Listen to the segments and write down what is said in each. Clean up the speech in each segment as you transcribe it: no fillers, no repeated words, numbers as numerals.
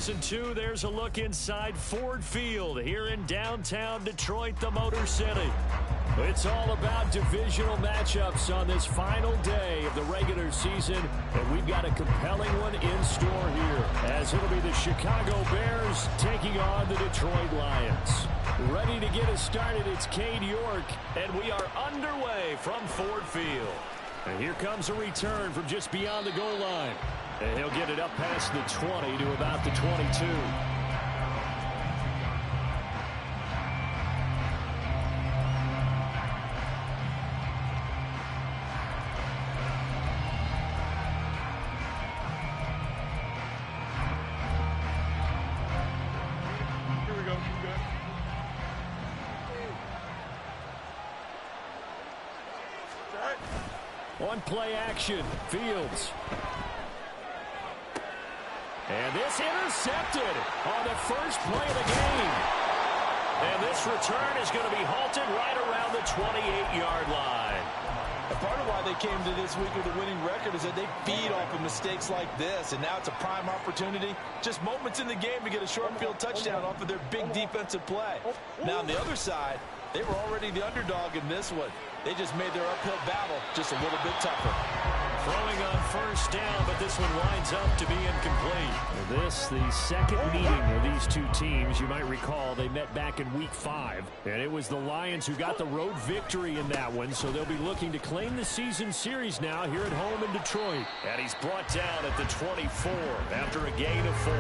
2002, there's a look inside Ford Field here in downtown Detroit, the Motor City. It's all about divisional matchups on this final day of the regular season, and we've got a compelling one in store here, as it'll be the Chicago Bears taking on the Detroit Lions. Ready to get us started, it's Cade York, and we are underway from Ford Field. And here comes a return from just beyond the goal line. And he'll get it up past the 20 to about the 22. On play action, Fields. And this intercepted on the first play of the game. And this return is going to be halted right around the 28-yard line. A part of why they came to this week with a winning record is that they feed off of mistakes like this, and now it's a prime opportunity. Just moments in the game to get a short field touchdown off of their big defensive play. Now on the other side, they were already the underdog in this one. They just made their uphill battle just a little bit tougher. Throwing on first down, but this one winds up to be incomplete. This, the second meeting of these two teams. You might recall they met back in Week 5, and it was the Lions who got the road victory in that one, so they'll be looking to claim the season series now here at home in Detroit. And he's brought down at the 24 after a gain of 4.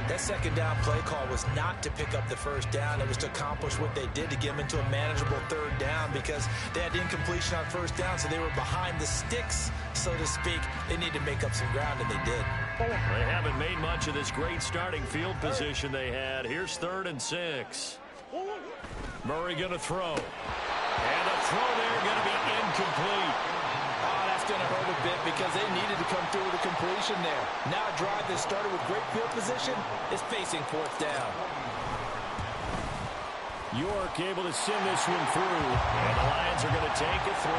That second down play call was not to pick up the first down. It was to accomplish what they did to get them into a manageable third down because they had incompletion on first down, so they were behind the sticks, so to speak. They need to make up some ground, and they did. They haven't made much of this great starting field position they had. Here's 3rd and 6. Murray going to throw. And the throw there going to be incomplete. Going to hurt a bit because they needed to come through with a completion there. Now a drive that started with great field position is facing 4th down. York able to send this one through, and the Lions are going to take a 3-0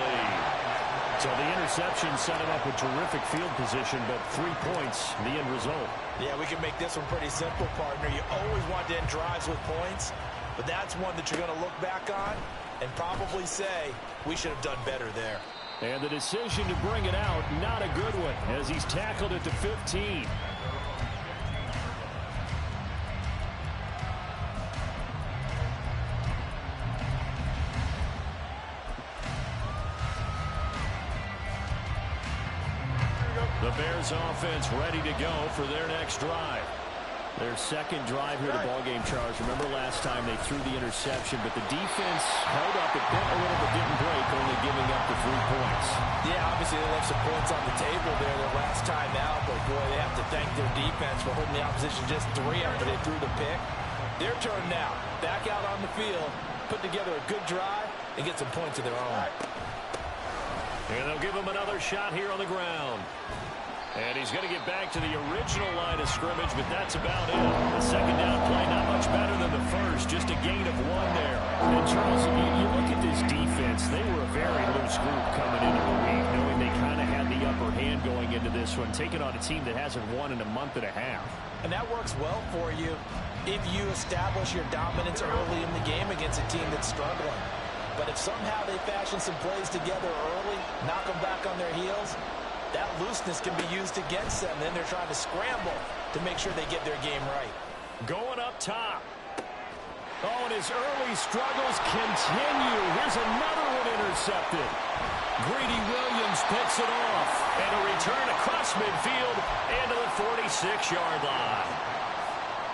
lead. So the interception set him up with terrific field position, but 3 points, the end result. Yeah, we can make this one pretty simple, partner. You always want to end drives with points, but that's one that you're going to look back on and probably say, we should have done better there. And the decision to bring it out, not a good one, as he's tackled it to 15. The Bears offense ready to go for their next drive. Their second drive here, the ballgame, Charles. Remember last time they threw the interception, but the defense held up. It bent a little but didn't break, only giving up the 3 points. Yeah, obviously they left some points on the table there their last time out, but boy, they have to thank their defense for holding the opposition just 3 after they threw the pick. Their turn now. Back out on the field, put together a good drive, and get some points of their own. And they'll give him another shot here on the ground. And he's going to get back to the original line of scrimmage, but that's about it. The second down play, not much better than the first, just a gain of 1 there. And Charles, you look at this defense, they were a very loose group coming into the week, knowing they kind of had the upper hand going into this one, taking on a team that hasn't won in a month and a half. And that works well for you if you establish your dominance early in the game against a team that's struggling. But if somehow they fashion some plays together early, knock them back on their heels, that looseness can be used against them. Then they're trying to scramble to make sure they get their game right. Going up top. Oh, and his early struggles continue. Here's another one intercepted. Greedy Williams picks it off. And a return across midfield into the 46-yard line.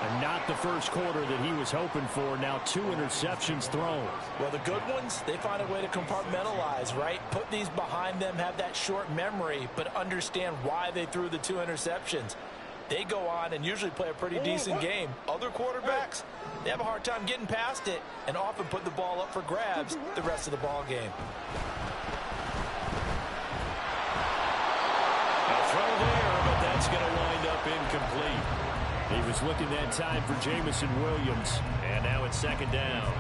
And not the first quarter that he was hoping for. Now 2 interceptions thrown. Well, the good ones, they find a way to compartmentalize, right? Put these behind them, have that short memory, but understand why they threw the 2 interceptions. They go on and usually play a pretty decent game. Other quarterbacks, they have a hard time getting past it and often put the ball up for grabs the rest of the ball game. A throw there, but that's going to wind up incomplete. He was looking that time for Jamison Williams, and now it's second down.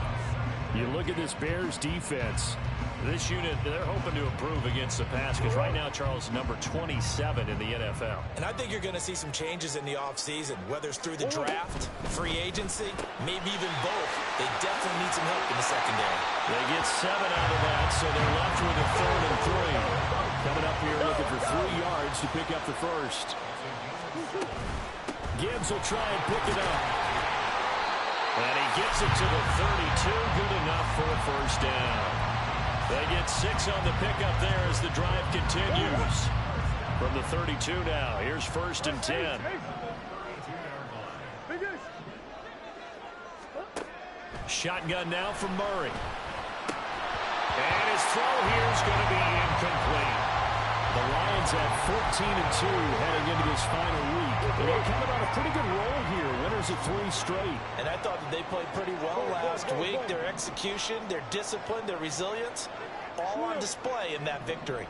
You look at this Bears defense. This unit, they're hoping to improve against the pass because right now, Charles, number 27 in the NFL. And I think you're going to see some changes in the offseason, whether it's through the draft, free agency, maybe even both. They definitely need some help in the secondary. They get 7 out of that, so they're left with a 3rd and 3. Coming up here looking for 3 yards to pick up the first. Gibbs will try and pick it up. And he gets it to the 32. Good enough for a first down. They get 6 on the pickup there as the drive continues. From the 32 now, here's 1st and 10. Shotgun now from Murray. And his throw here is going to be incomplete. The Lions have 14-2 heading into this final week. They're coming on a pretty good roll here. Winners of 3 straight. And I thought that they played pretty well last week. Their execution, their discipline, their resilience, all on display in that victory.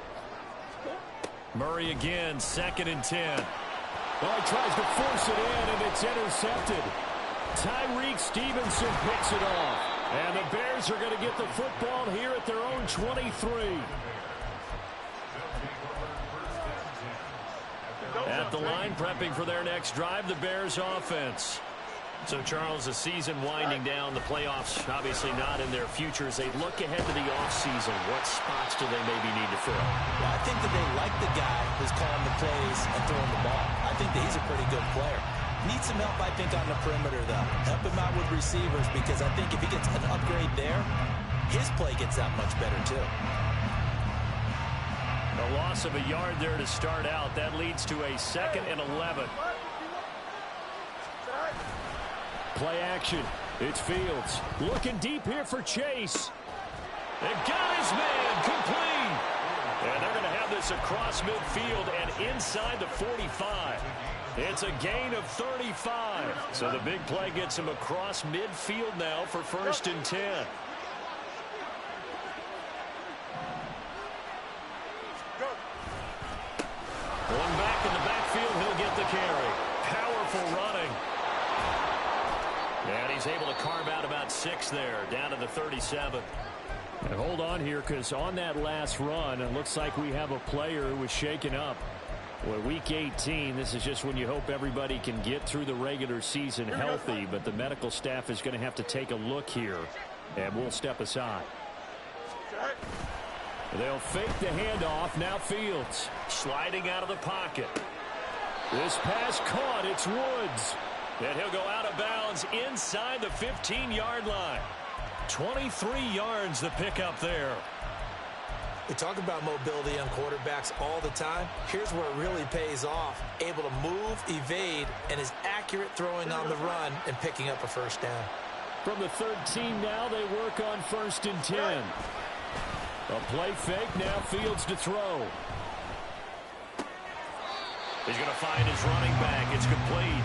Murray again, 2nd and 10. Well, he tries to force it in, and it's intercepted. Tyreek Stevenson picks it off. And the Bears are going to get the football here at their own 23. At the line, prepping for their next drive, the Bears offense. So, Charles, the season winding down, the playoffs obviously not in their future. As they look ahead to the offseason, what spots do they maybe need to fill? Well, I think that they like the guy who's calling the plays and throwing the ball. I think that he's a pretty good player. Needs some help, I think, on the perimeter, though. Help him out with receivers, because I think if he gets an upgrade there, his play gets that much better, too. A loss of a yard there to start out. That leads to a 2nd and 11. Play action. It's Fields. Looking deep here for Chase. And got his man complete. And they're going to have this across midfield and inside the 45. It's a gain of 35. So the big play gets him across midfield now for 1st and 10. One back in the backfield, he'll get the carry. Powerful running. And he's able to carve out about 6 there, down to the 37. And hold on here, because on that last run, it looks like we have a player who was shaken up. Well, week 18, this is just when you hope everybody can get through the regular season healthy, but the medical staff is going to have to take a look here, and we'll step aside. They'll fake the handoff. Now Fields sliding out of the pocket. This pass caught. It's Woods. And he'll go out of bounds inside the 15-yard line. 23 yards the pickup there. We talk about mobility on quarterbacks all the time. Here's where it really pays off. Able to move, evade, and is accurate throwing on the run and picking up a first down. From the 13 now, they work on 1st and 10. A play fake, now Fields to throw. He's going to find his running back. It's complete.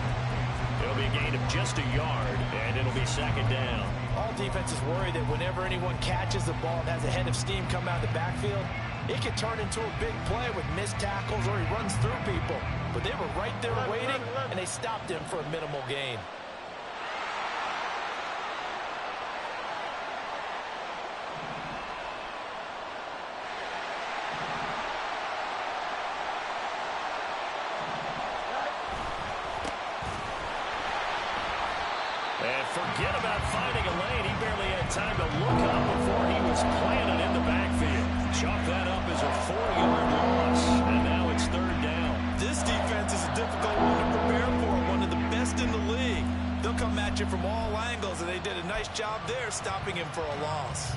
It'll be a gain of just a yard, and it'll be 2nd down. All defenses worry that whenever anyone catches the ball and has a head of steam come out of the backfield, it can turn into a big play with missed tackles or he runs through people. But they were right there waiting, and they stopped him for a minimal gain. Forget about finding a lane. He barely had time to look up before he was planted in the backfield. Chalk that up as a 4-yard loss, and now it's 3rd down. This defense is a difficult one to prepare for, one of the best in the league. They'll come at you from all angles, and they did a nice job there stopping him for a loss.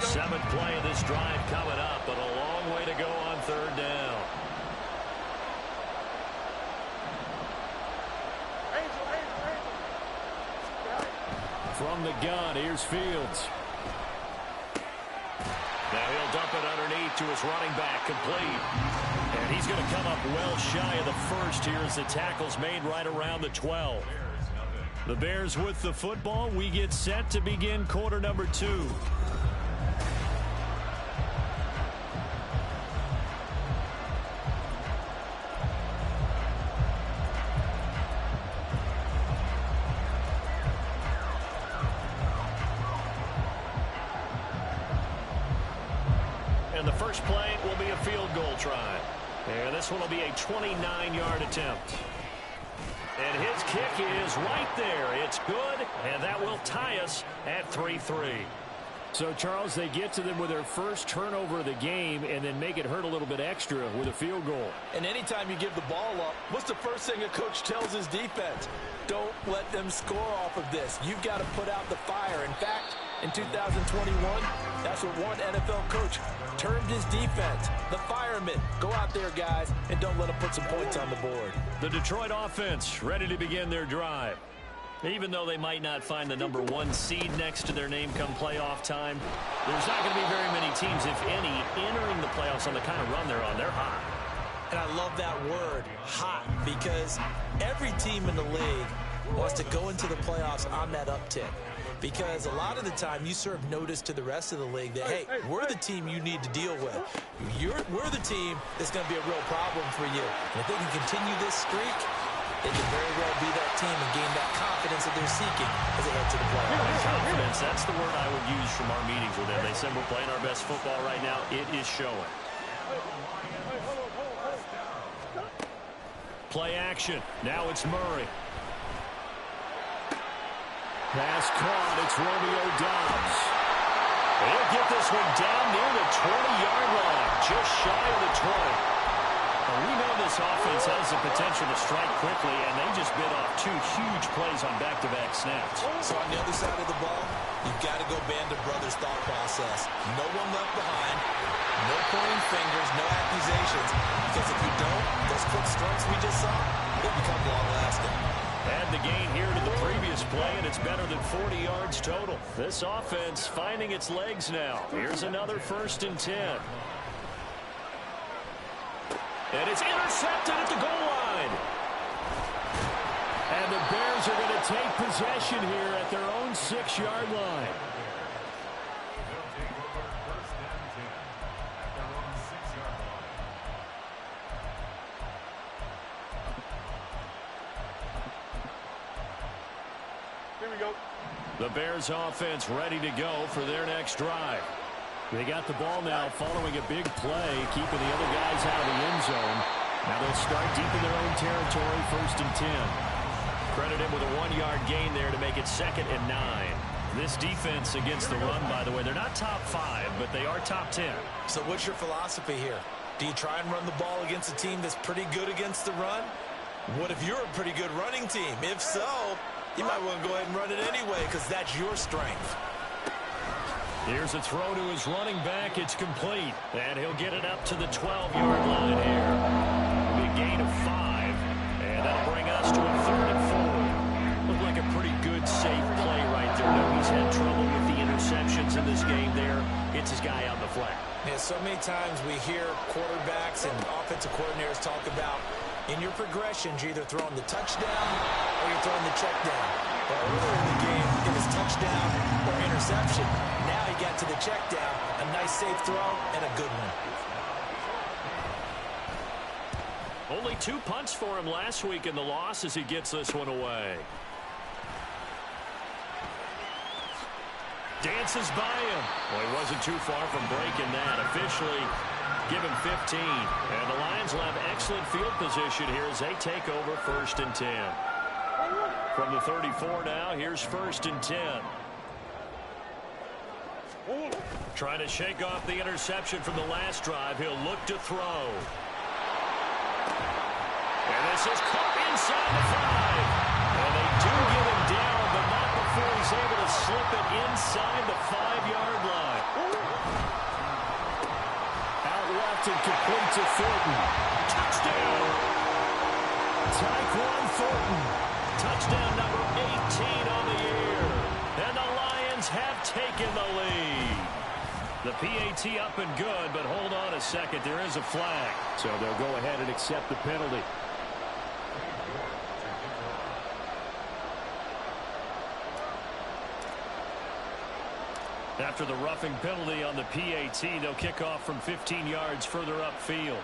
Seventh play of this drive coming up, but a long way to go on 3rd down. From the gun, here's Fields. Now he'll dump it underneath to his running back, complete. And he's going to come up well shy of the first here as the tackle's made right around the 12. The Bears with the football. We get set to begin quarter number 2. And the first play will be a field goal try. And this one will be a 29-yard attempt. And his kick is right there. It's good, and that will tie us at 3-3. So, Charles, they get to them with their first turnover of the game and then make it hurt a little bit extra with a field goal. And anytime you give the ball up, what's the first thing a coach tells his defense? Don't let them score off of this. You've got to put out the fire. In fact, in 2021, that's what one NFL coach termed his defense, the firemen. Go out there, guys, and don't let them put some points on the board. The Detroit offense ready to begin their drive. Even though they might not find the number 1 seed next to their name come playoff time, there's not going to be very many teams, if any, entering the playoffs on the kind of run they're on. They're hot. And I love that word, hot, because every team in the league wants to go into the playoffs on that uptick. Because a lot of the time you serve notice to the rest of the league that, hey, we're the team you need to deal with. We're the team that's going to be a real problem for you. And if they can continue this streak, they can very well be that team and gain that confidence that they're seeking as they head to the playoffs. Confidence, that's the word I would use from our meetings with them. They said we're playing our best football right now. It is showing. Play action. Now it's Murray. Pass caught. It's Romeo Doubs. He'll get this one down near the 20-yard line, just shy of the 20. We know this offense has the potential to strike quickly, and they just bit off 2 huge plays on back-to-back snaps. So on the other side of the ball, you've got to go band of brothers thought process. No one left behind, no pointing fingers, no accusations, because if you don't, those quick strikes we just saw, they become long-lasting. Add the gain here to the previous play, and it's better than 40 yards total. This offense finding its legs now. Here's another 1st and 10. And it's intercepted at the goal line. And the Bears are going to take possession here at their own 6-yard line. Here we go. The Bears offense ready to go for their next drive. They got the ball now following a big play, keeping the other guys out of the end zone. Now they'll start deep in their own territory, 1st and 10. Credit him with a 1-yard gain there to make it 2nd and 9. This defense against the run, by the way, they're not top 5, but they are top 10. So what's your philosophy here? Do you try and run the ball against a team that's pretty good against the run? What if you're a pretty good running team? If so, you might want to go ahead and run it anyway because that's your strength. Here's a throw to his running back. It's complete. And he'll get it up to the 12-yard line here. Big gain of 5. And that'll bring us to a 3rd and 4. Looked like a pretty good, safe play right there. No, he's had trouble with the interceptions in this game there. Hits his guy out in the flat. Yeah, so many times we hear quarterbacks and offensive coordinators talk about in your progressions, you're either throwing the touchdown or you're throwing the check down. But earlier in the game, it was touchdown or interception. Now he got to the check down, a nice safe throw, and a good one. Only 2 punts for him last week in the loss as he gets this one away. Dances by him. Well, he wasn't too far from breaking that. Officially, give him 15. And the Lions will have excellent field position here as they take over 1st and 10. From the 34 now, here's 1st and 10. Trying to shake off the interception from the last drive. He'll look to throw. And this is caught inside the 5. And they do get him down, but not before he's able to slip it inside the 5-yard line. Out left and complete to Thornton. Touchdown! Tyquan Thornton. Touchdown number 18 on the year. And the Lions have taken the lead. The PAT up and good, but hold on a second. There is a flag. So they'll go ahead and accept the penalty. After the roughing penalty on the PAT, they'll kick off from 15 yards further upfield.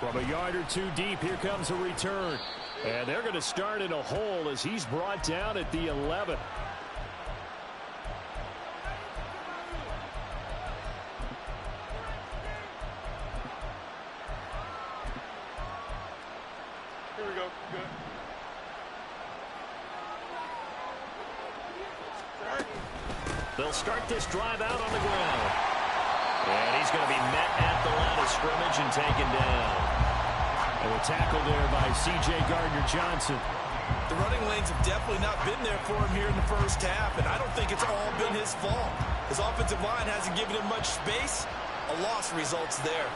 From a yard or 2 deep, here comes a return. And they're going to start in a hole as he's brought down at the 11. They'll start this drive out on the ground. And he's going to be met at the line of scrimmage and taken down. And a tackle there by C.J. Gardner-Johnson. The running lanes have definitely not been there for him here in the first half, and I don't think it's all been his fault. His offensive line hasn't given him much space. A loss results there.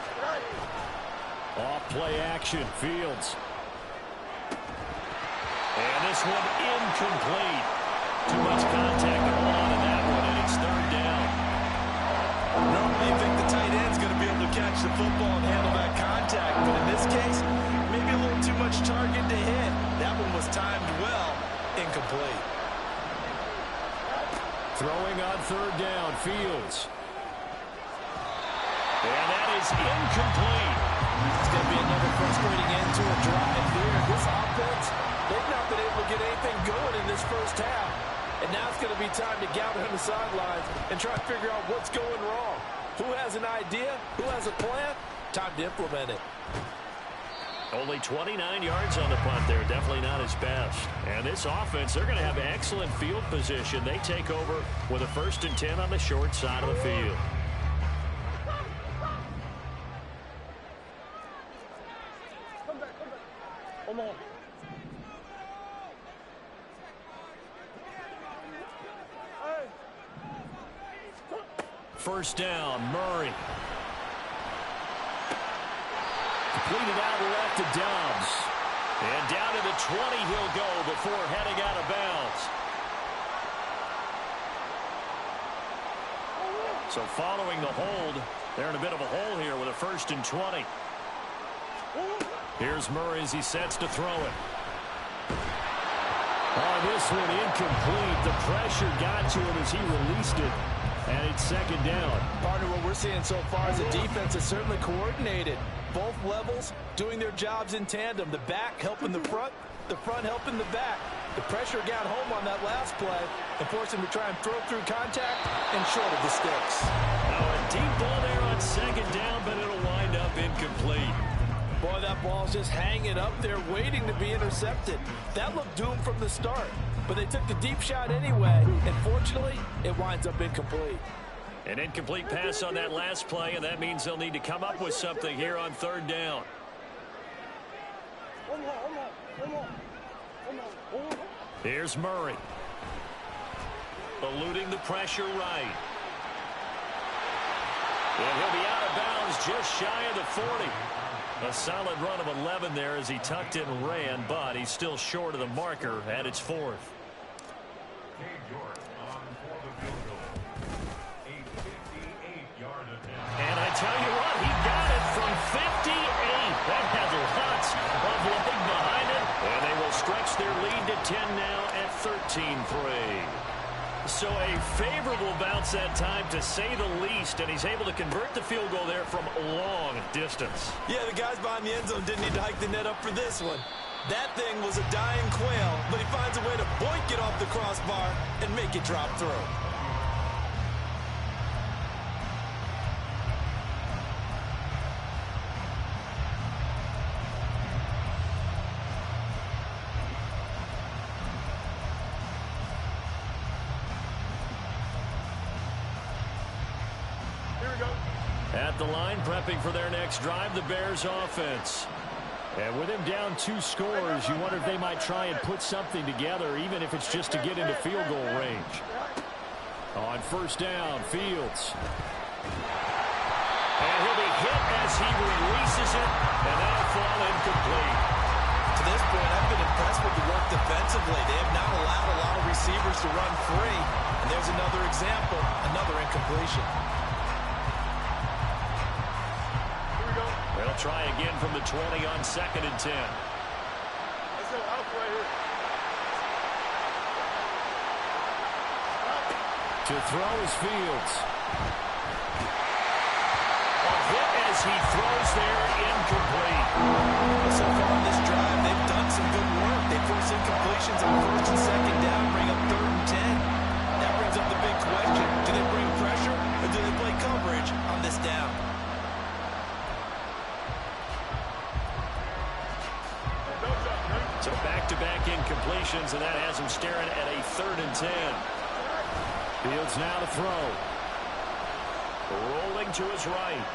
Off play action, Fields. And this one incomplete. Too much contact going on in that one, and it's third down. Normally you think the tight end's going to be able to catch the football and handle that contact, but in this case, maybe a little too much target to hit. That one was timed well, incomplete. Throwing on third down, Fields. And that is incomplete. It's going to be another frustrating end to a drive here. This offense, they've not been able to get anything going in this first half. And now it's going to be time to gather on the sidelines and try to figure out what's going wrong. Who has an idea? Who has a plan? Time to implement it. Only 29 yards on the punt there. Definitely not his best. And this offense, they're going to have excellent field position. They take over with a 1st and 10 on the short side of the field. First down, Murray. Completed out left to Dobbs. And down to the 20 he'll go before heading out of bounds. So following the hold, they're in a bit of a hole here with a 1st and 20. Here's Murray as he sets to throw it. Oh, this one incomplete. The pressure got to him as he released it. And it's 2nd down. Partner, what we're seeing so far is the defense is certainly coordinated. Both levels doing their jobs in tandem. The back helping the front helping the back. The pressure got home on that last play and forced him to try and throw through contact and short of the sticks. Now a deep ball there on 2nd down, but it'll wind up incomplete. Boy, that ball's just hanging up there waiting to be intercepted. That looked doomed from the start. But they took the deep shot anyway, and fortunately, it winds up incomplete. An incomplete pass on that last play, and that means they'll need to come up with something here on 3rd down. Here's Murray. Eluding the pressure right. And he'll be out of bounds just shy of the 40. A solid run of 11 there as he tucked in and ran, but he's still short of the marker at its 4th. And I tell you what, he got it from 58. That has lots of leg behind it. And they will stretch their lead to 10 now at 13-3. So a favorable bounce that time, to say the least. And he's able to convert the field goal there from a long distance. Yeah, the guys behind the end zone didn't need to hike the net up for this one. That thing was a dying quail, but he finds a way to boink it off the crossbar and make it drop through. At the line, prepping for their next drive, the Bears offense. And with him down 2 scores, you wonder if they might try and put something together, even if it's just to get into field goal range. On 1st down, Fields. And he'll be hit as he releases it, and that'll fall incomplete. To this point, I've been impressed with the work defensively. They have not allowed a lot of receivers to run free. And there's another example, another incompletion. They'll try again from the 20 on 2nd and 10. Let's go out right here. To throw is Fields. A hit as he throws there, incomplete. So far on this drive, they've done some good work. They force incompletions on 1st and 2nd down, bring up 3rd and 10. That brings up the big question. Do they bring pressure or do they play coverage on this down? So back-to-back incompletions, and that has him staring at a 3rd and 10. Fields now to throw. Rolling to his right.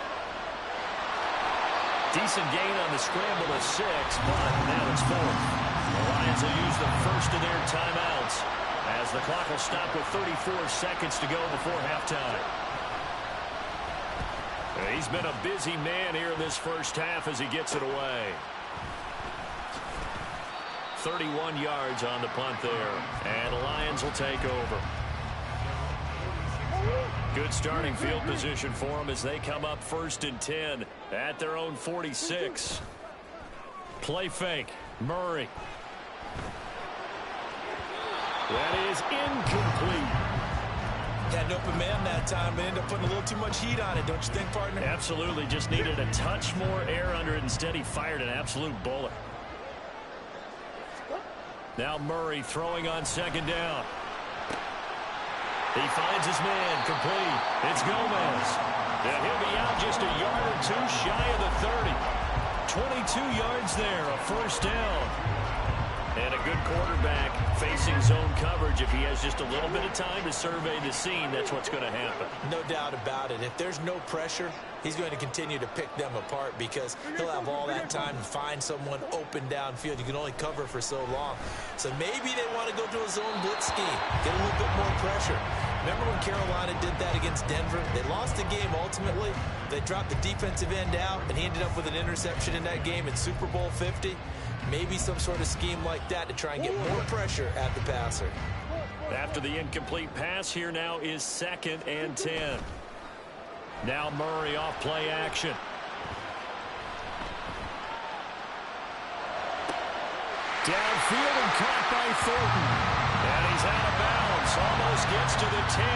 Decent gain on the scramble to 6, but now it's 4th. The Lions will use the first of their timeouts as the clock will stop with 34 seconds to go before halftime. He's been a busy man here in this first half as he gets it away. 31 yards on the punt there, and the Lions will take over. Good starting field position for them as they come up 1st and 10 at their own 46. Play fake. Murray. That is incomplete. Had an open man that time, but ended up putting a little too much heat on it, don't you think, partner? Absolutely. Just needed a touch more air under it. Instead, he fired an absolute bullet. Now Murray throwing on 2nd down. He finds his man, complete. It's Gomez. And he'll be out just a yard or 2 shy of the 30. 22 yards there, a 1st down. And a good quarterback facing zone coverage. If he has just a little bit of time to survey the scene, that's what's going to happen. No doubt about it. If there's no pressure, he's going to continue to pick them apart because he'll have all that time to find someone open downfield. You can only cover for so long. So maybe they want to go to a zone blitz scheme, get a little bit more pressure. Remember when Carolina did that against Denver? They lost the game ultimately. They dropped the defensive end out, and he ended up with an interception in that game in Super Bowl 50. Maybe some sort of scheme like that to try and get more pressure at the passer. After the incomplete pass, here now is 2nd and 10. Now Murray off play action. Downfield and caught by Thornton. And he's out of bounds. Almost gets to the 10.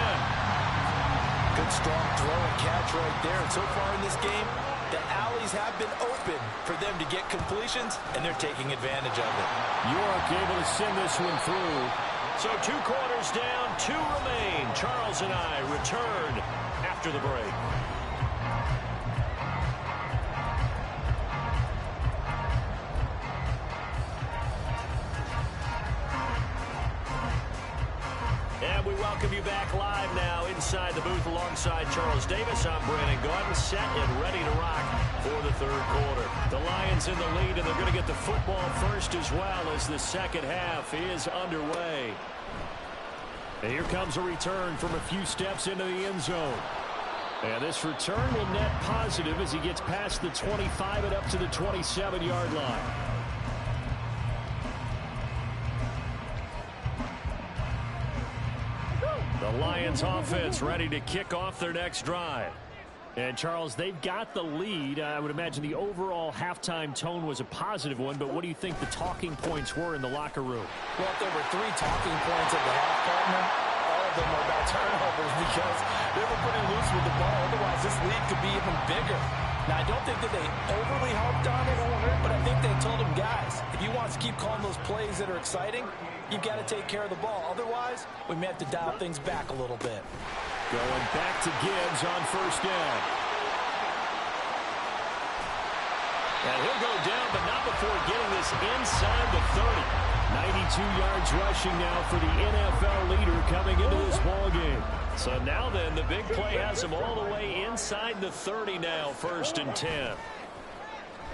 Good strong throw and catch right there. And so far in this game, the alleys have been open for them to get completions, and they're taking advantage of it. York able to send this one through. So 2 quarters down, 2 remain. Charles and I return after the break. And we welcome you back live now inside the booth alongside Charles Davis. I'm Brandon Gordon, set and ready to rock for the 3rd quarter. The Lions in the lead, and they're going to get the football first as well as the second half is underway. And here comes a return from a few steps into the end zone. And this return will net positive as he gets past the 25 and up to the 27-yard line. The Lions offense ready to kick off their next drive. And, Charles, they've got the lead. I would imagine the overall halftime tone was a positive one, but what do you think the talking points were in the locker room? Well, if there were 3 talking points at the half, partner, all of them were about turnovers because they were pretty loose with the ball. Otherwise, this lead could be even bigger. Now, I don't think that they overly harped on it, but I think they told them, guys, if you want to keep calling those plays that are exciting, you've got to take care of the ball. Otherwise, we may have to dial things back a little bit. Going back to Gibbs on 1st down. And he'll go down, but not before getting this inside the 30. 92 yards rushing now for the NFL leader coming into this ballgame. So now then, the big play has him all the way inside the 30 now, 1st and 10.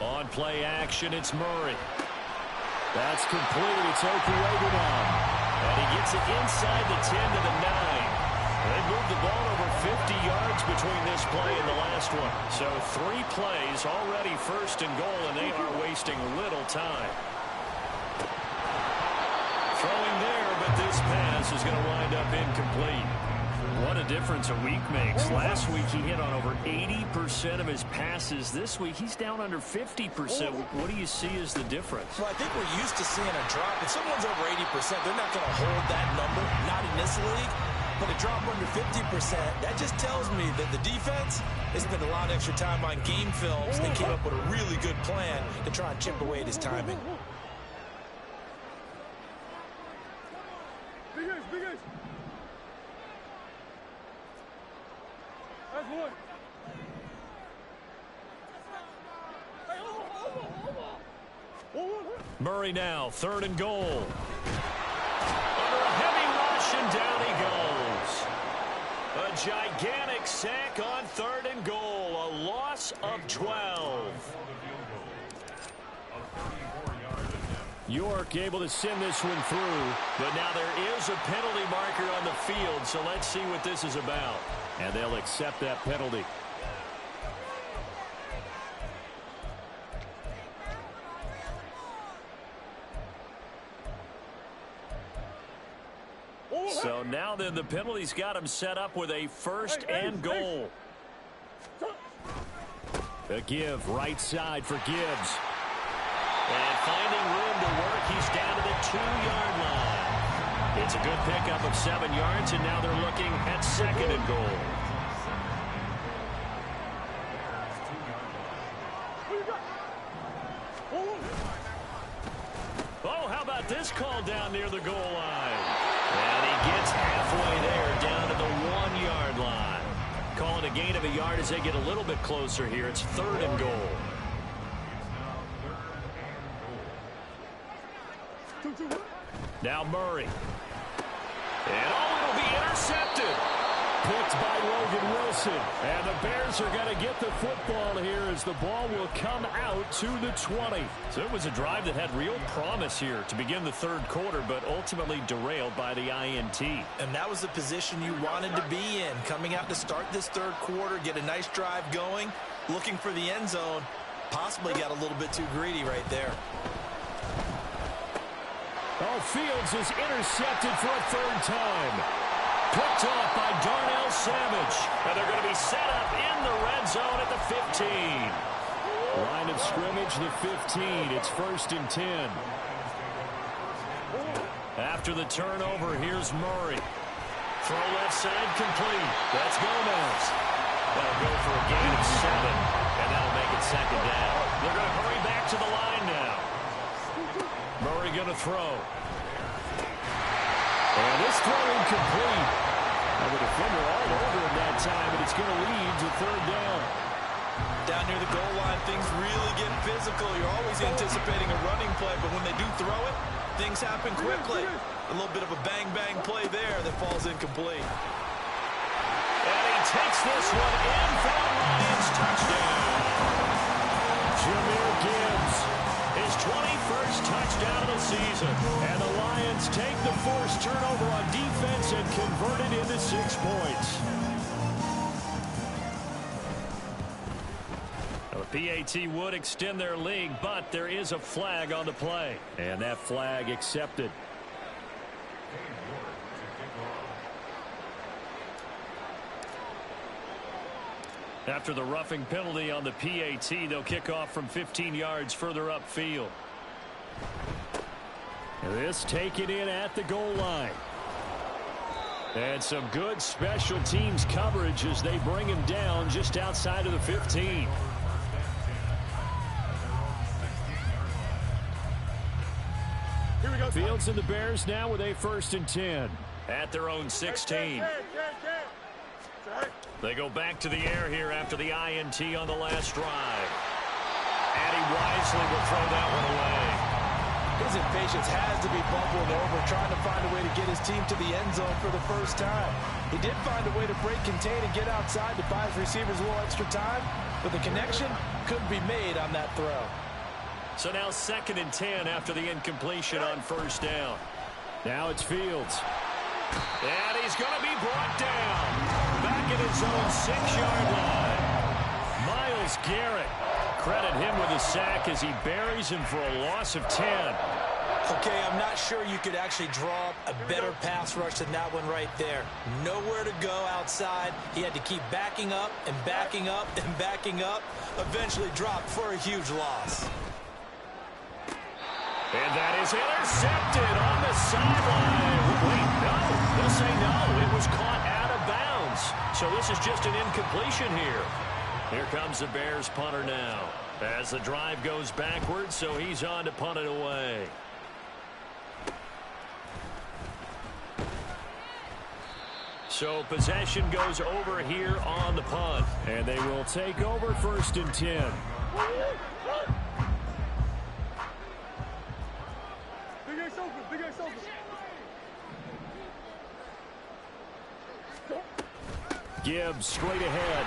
On play action, it's Murray. That's complete. It's Okuwegu now. And he gets it inside the 10 to the 9. They moved the ball over 50 yards between this play and the last one. So 3 plays already 1st and goal, and they are wasting little time. Throwing there, but this pass is going to wind up incomplete. What a difference a week makes. Last week he hit on over 80% of his passes. This week he's down under 50%. What do you see as the difference? Well, I think we're used to seeing a drop. If someone's over 80%, they're not going to hold that number, not in this league. But a drop under 50%, that just tells me that the defense has spent a lot of extra time on game films and came up with a really good plan to try and chip away at his timing. Big Ace. That's one. Murray now, 3rd and goal. Under a heavy rush, and down he goes. A gigantic sack on 3rd and goal. A loss of 12. York able to send this one through, but now there is a penalty marker on the field, so let's see what this is about. And they'll accept that penalty. So now then the penalty's got him set up with a 1st and goal. A give right side for Gibbs. And finding room to work, he's down to the 2-yard line. It's a good pickup of 7 yards, and now they're looking at 2nd and goal. Oh, how about this call down near the goal line? And he gets halfway there, down to the 1-yard line. Calling a gain of a yard as they get a little bit closer here. It's 3rd and goal. Now Murray. And it'll be intercepted. Picked by Logan Wilson. And the Bears are going to get the football here as the ball will come out to the 20. So it was a drive that had real promise here to begin the 3rd quarter, but ultimately derailed by the INT. And that was the position you wanted to be in. Coming out to start this 3rd quarter, get a nice drive going, looking for the end zone. Possibly got a little bit too greedy right there. Oh, Fields is intercepted for a 3rd time. Picked off by Darnell Savage. And they're going to be set up in the red zone at the 15. Line of scrimmage, the 15. It's 1st and 10. After the turnover, here's Murray. Throw left side complete. That's Gomez. That'll go for a gain of 7. And that'll make it 2nd down. They're going to hurry back to the line now. Murray going to throw. And this throw incomplete. And the defender all over him that time, and it's going to lead to 3rd down. Down near the goal line, things really get physical. You're always anticipating a running play, but when they do throw it, things happen quickly. A little bit of a bang-bang play there that falls incomplete. And he takes this one in for the Lions touchdown. Jahmyr Gibbs. His 21st touchdown of the season. And the Lions take the forced turnover on defense and convert it into 6 points. Well, the PAT would extend their lead, but there is a flag on the play. And that flag accepted. After the roughing penalty on the PAT, they'll kick off from 15 yards further upfield. This taken in at the goal line. And some good special teams coverage as they bring him down just outside of the 15. Here we go. Fields and the Bears now with a 1st and 10 at their own 16. They go back to the air here after the INT on the last drive. And he wisely will throw that one away. His impatience has to be bubbling over, trying to find a way to get his team to the end zone for the 1st time. He did find a way to break contain and get outside to buy his receivers a little extra time, but the connection couldn't be made on that throw. So now 2nd and 10 after the incompletion on 1st down. Now it's Fields. And he's going to be brought down. Back at his own 6-yard line. Myles Garrett. Credit him with a sack as he buries him for a loss of 10. Okay, I'm not sure you could actually draw up a better pass rush than that one right there. Nowhere to go outside. He had to keep backing up and backing up and backing up. Eventually dropped for a huge loss. And that is intercepted on the sideline. Wait, no. They'll say no. It was caught out of bounds. So this is just an incompletion here. Here comes the Bears punter now. As the drive goes backwards, so he's on to punt it away. So possession goes over here on the punt. And they will take over 1st and 10. Big X open. Gibbs straight ahead.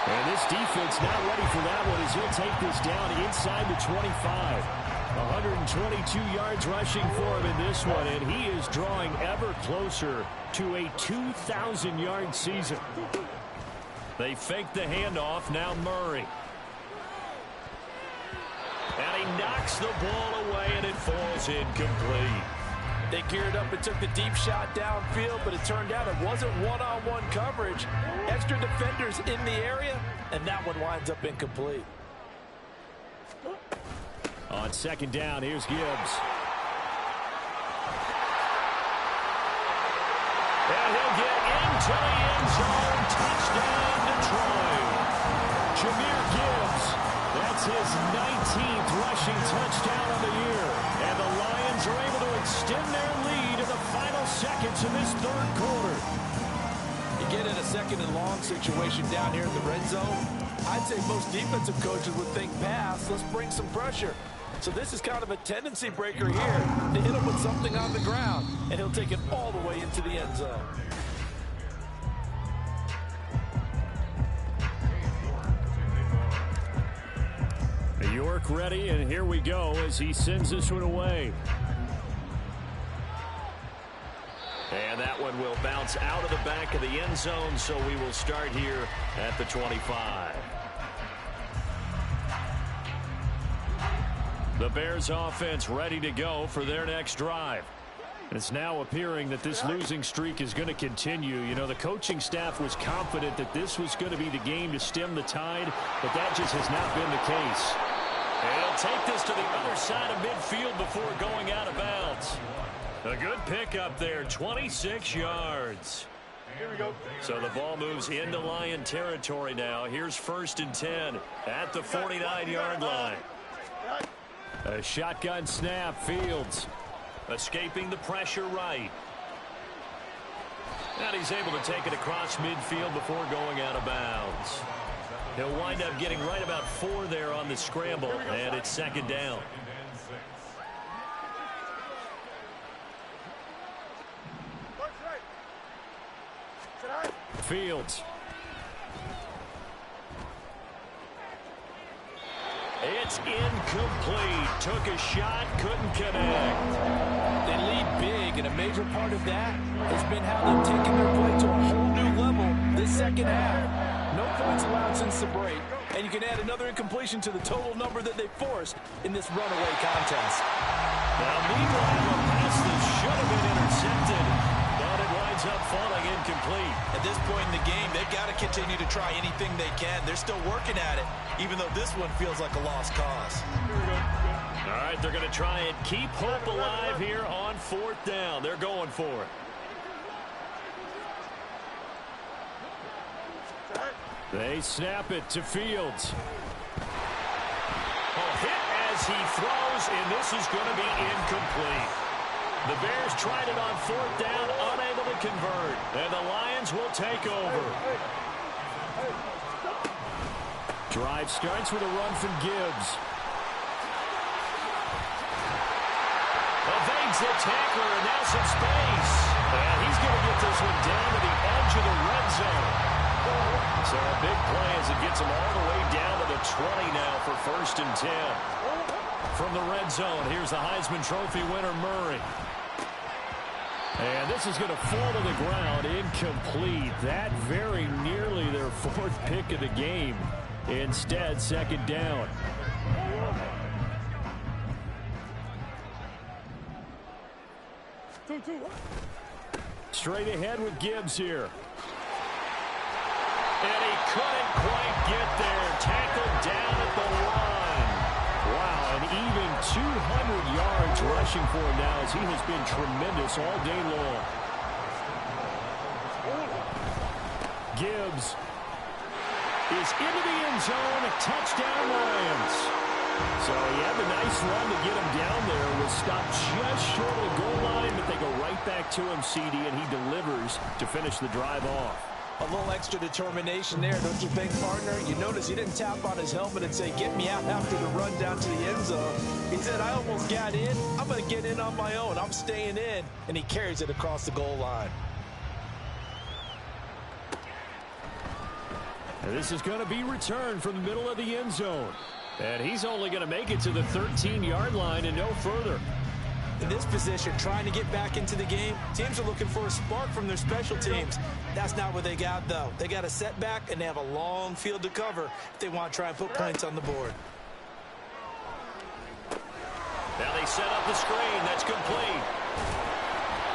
And this defense not ready for that one as he'll take this down inside the 25. 122 yards rushing for him in this one, and he is drawing ever closer to a 2,000-yard season. They fake the handoff, now Murray. And he knocks the ball away, and it falls incomplete. They geared up and took the deep shot downfield, but it turned out it wasn't one-on-one coverage. Extra defenders in the area, and that one winds up incomplete. On second down, here's Gibbs. And he'll get into the end zone. Touchdown, Detroit. Jahmyr Gibbs. That's his 19th rushing touchdown of the year. And the Lions are able to extend their lead in the final seconds of this third quarter. You get in a second and long situation down here in the red zone. I'd say most defensive coaches would think pass. Let's bring some pressure. So this is kind of a tendency breaker here to hit him with something on the ground. And he'll take it all the way into the end zone. York ready, and here we go as he sends this one away. And that one will bounce out of the back of the end zone, so we will start here at the 25. The Bears offense ready to go for their next drive. It's now appearing that this losing streak is going to continue. You know, the coaching staff was confident that this was going to be the game to stem the tide, but that just has not been the case. And he'll take this to the other side of midfield before going out of bounds. A good pickup there, 26 yards. Here we go. So the ball moves into Lion territory now. Here's 1st and 10 at the 49-yard line. A shotgun snap, Fields escaping the pressure right. And he's able to take it across midfield before going out of bounds. He'll wind up getting right about 4 there on the scramble, and it's second down. Fields. It's incomplete. Took a shot, couldn't connect. They lead big, and a major part of that has been how they've taken their play to a whole new level this second half. No points allowed since the break, and you can add another incompletion to the total number that they forced in this runaway contest. Now, meanwhile, a pass that should have been intercepted, but it winds up falling incomplete. At this point in the game, they've got to continue to try anything they can. They're still working at it, even though this one feels like a lost cause. All right, they're going to try and keep hope alive here on 4th down. They're going for it. They snap it to Fields. Hit as he throws, and this is going to be incomplete. The Bears tried it on 4th down, unable to convert, and the Lions will take over. Drive starts with a run from Gibbs. Evades the tackler, and now some space. And he's going to get this one down to the edge of the red zone. So a big play as it gets him all the way down to the 20 now for 1st and 10. From the red zone, here's the Heisman Trophy winner, Murray. And this is going to fall to the ground, incomplete. That very nearly their 4th pick of the game. Instead, second down. Straight ahead with Gibbs here. And he couldn't quite get there. Tackled down at the line. Wow, an even 200 yards rushing for him now as he has been tremendous all day long. Gibbs is into the end zone. Touchdown, Lions. So he had a nice run to get him down there. Was stopped just short of the goal line, but they go right back to him, CD, and he delivers to finish the drive off. A little extra determination there, don't you think, partner? You notice he didn't tap on his helmet and say, get me out after the run down to the end zone. He said, I almost got in. I'm going to get in on my own. I'm staying in. And he carries it across the goal line. And this is going to be returned from the middle of the end zone. And he's only going to make it to the 13-yard line and no further. In this position, trying to get back into the game, teams are looking for a spark from their special teams. That's not what they got, though. They got a setback, and they have a long field to cover if they want to try and put points on the board. Now they set up the screen. That's complete.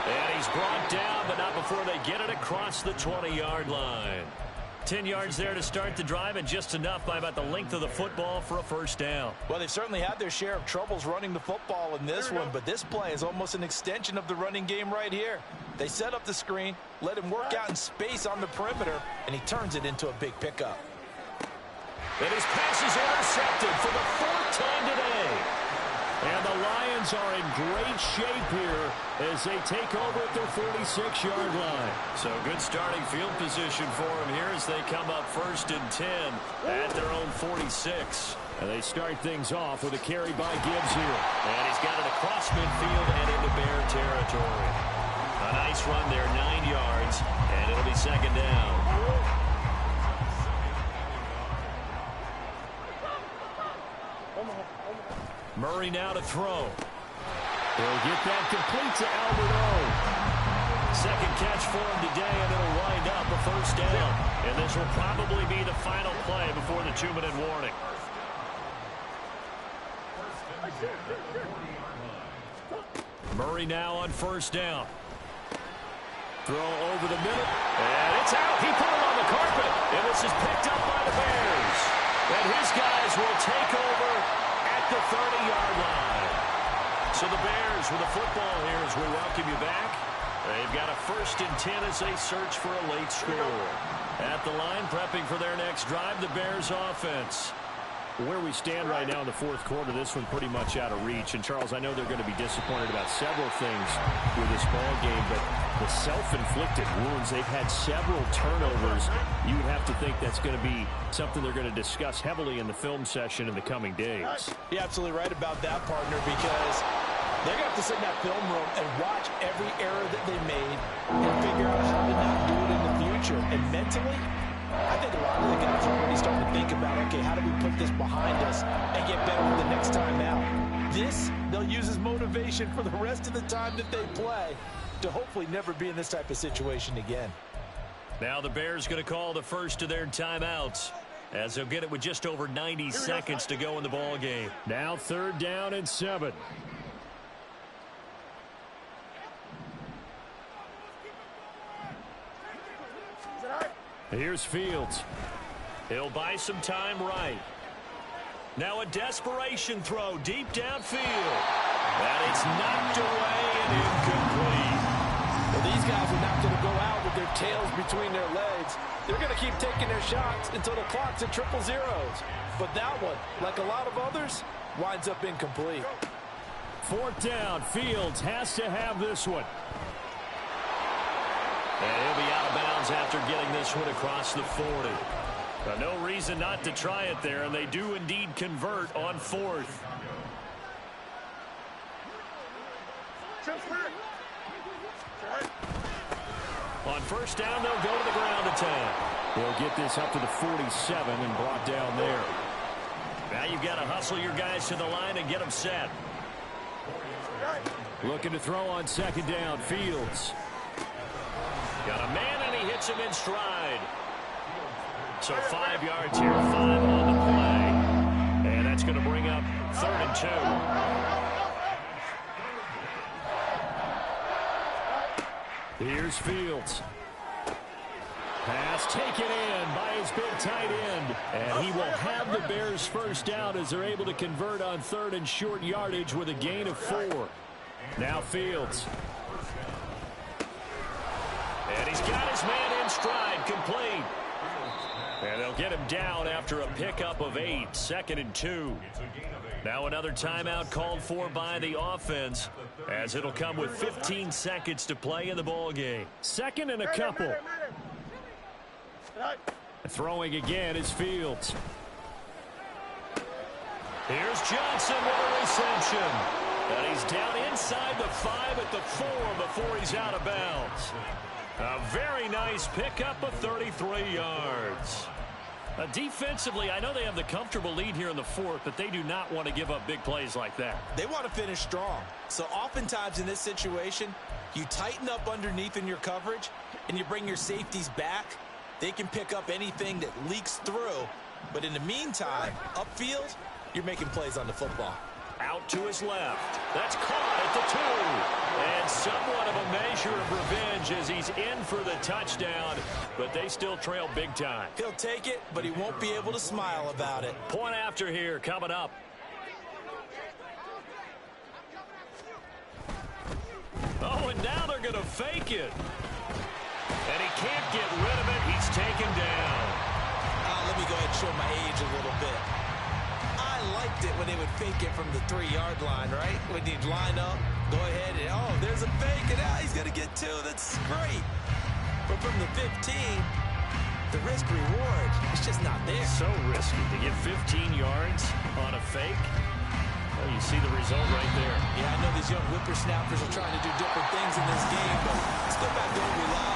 And he's brought down, but not before they get it across the 20-yard line. 10 yards there to start the drive, and just enough by about the length of the football for a first down. Well, they've certainly had their share of troubles running the football in this one, but this play is almost an extension of the running game right here. They set up the screen, let him work out in space on the perimeter, and he turns it into a big pickup. And his pass is intercepted for the fourth time today. And the Lions are in great shape here as they take over at their 46-yard line. So good starting field position for them here as they come up 1st and 10 at their own 46. And they start things off with a carry by Gibbs here. And he's got it across midfield and into Bear territory. A nice run there, 9 yards, and it'll be 2nd down. Murray now to throw. He'll get that complete to Albert O. Second catch for him today, and it'll wind up a first down. And this will probably be the final play before the 2-minute warning. Murray now on first down. Throw over the middle, and it's out. He put it on the carpet, and this is picked up by the Bears. And his guys will take over at the 30-yard line. So the Bears with the football here as we welcome you back. They've got a 1st and 10 as they search for a late score. At the line, prepping for their next drive, the Bears offense. Where we stand right now in the 4th quarter, this one pretty much out of reach. And, Charles, I know they're going to be disappointed about several things with this ball game, but the self-inflicted wounds, they've had several turnovers. You would have to think that's going to be something they're going to discuss heavily in the film session in the coming days. You're absolutely right about that, partner, because they're going to have to sit in that film room and watch every error that they made and figure out how to not do it in the future. And mentally, I think a lot of the guys are already starting to think about, okay, how do we put this behind us and get better for the next time out? This, they'll use as motivation for the rest of the time that they play to hopefully never be in this type of situation again. Now the Bears going to call the first of their timeouts as they'll get it with just over 90 seconds to go in the ball game. Now 3rd down and 7. Here's Fields. He'll buy some time right. Now a desperation throw deep downfield. And it's knocked away and incomplete. Well, these guys are not going to go out with their tails between their legs. They're going to keep taking their shots until the clock's at 000. But that one, like a lot of others, winds up incomplete. 4th down. Fields has to have this one. And he'll be out of bounds after getting this one across the 40. No reason not to try it there, and they do indeed convert on 4th. On 1st down, they'll go to the ground attack. They'll get this up to the 47 and brought down there. Now you've got to hustle your guys to the line and get them set. Looking to throw on 2nd down. Fields. Got a man, and he hits him in stride. So 5 yards here, 5 on the play. And that's going to bring up 3rd and 2. Here's Fields. Pass taken in by his big tight end. And he will have the Bears first down as they're able to convert on 3rd and short yardage with a gain of 4. Now Fields. And he's got his man in stride, complete. And they'll get him down after a pickup of 8, 2nd and 2. Now another timeout called for by the offense as it'll come with 15 seconds to play in the ball game. 2nd and a couple. Throwing again is Fields. Here's Johnson with a reception. And he's down inside the 5 at the 4 before he's out of bounds. A very nice pickup of 33 yards. Defensively, I know they have the comfortable lead here in the fourth, but they do not want to give up big plays like that. They want to finish strong. So oftentimes in this situation, you tighten up underneath in your coverage, and you bring your safeties back. They can pick up anything that leaks through. But in the meantime, upfield, you're making plays on the football. Out to his left. That's caught at the 2. And somewhat of a measure of revenge as he's in for the touchdown. But they still trail big time. He'll take it, but he won't be able to smile about it. Point after here coming up. Oh, and now they're going to fake it. And he can't get rid of it. He's taken down. Let me go ahead and show my age a little bit. I liked it when they would fake it from the 3-yard line, right? When you'd line up, go ahead, and oh, there's a fake, and now he's going to get 2. That's great. But from the 15, the risk-reward is just not there. So risky to get 15 yards on a fake. Well, you see the result right there. Yeah, I know these young whippersnappers are trying to do different things in this game, but let's go back to what we love.